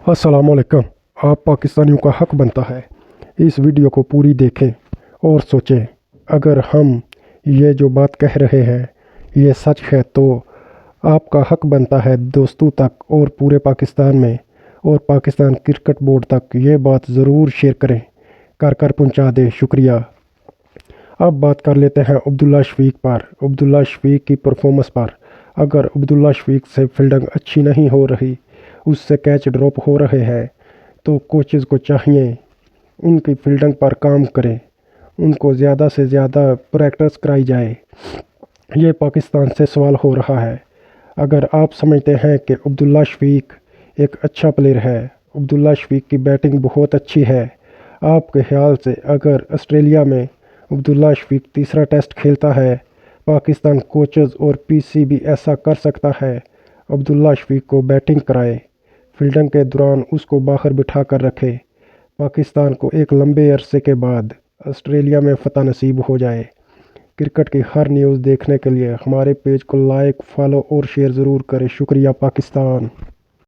अस्सलाम वालेकुम। आप पाकिस्तानियों का हक बनता है इस वीडियो को पूरी देखें और सोचें, अगर हम ये जो बात कह रहे हैं ये सच है तो आपका हक बनता है दोस्तों तक और पूरे पाकिस्तान में और पाकिस्तान क्रिकेट बोर्ड तक ये बात ज़रूर शेयर करें, कर पहुंचा दें। शुक्रिया। अब बात कर लेते हैं अब्दुल्ला शफीक पर, अब्दुल्ला शफीक की परफॉर्मेंस पर। अगर अब्दुल्ला शफीक से फील्डिंग अच्छी नहीं हो रही, उससे कैच ड्रॉप हो रहे हैं, तो कोचेज़ को चाहिए उनकी फील्डिंग पर काम करें, उनको ज़्यादा से ज़्यादा प्रैक्टिस कराई जाए। ये पाकिस्तान से सवाल हो रहा है। अगर आप समझते हैं कि अब्दुल्ला शफीक एक अच्छा प्लेयर है, अब्दुल्ला शफीक की बैटिंग बहुत अच्छी है, आपके ख्याल से अगर ऑस्ट्रेलिया में अब्दुल्ला शफीक तीसरा टेस्ट खेलता है, पाकिस्तान कोचेज़ और पीसी भी ऐसा कर सकता है, अब्दुल्ला शफीक को बैटिंग कराए, फील्डिंग के दौरान उसको बाहर बिठा कर रखे, पाकिस्तान को एक लंबे अरसे के बाद ऑस्ट्रेलिया में फ़तह नसीब हो जाए। क्रिकेट की हर न्यूज़ देखने के लिए हमारे पेज को लाइक, फॉलो और शेयर ज़रूर करें। शुक्रिया पाकिस्तान।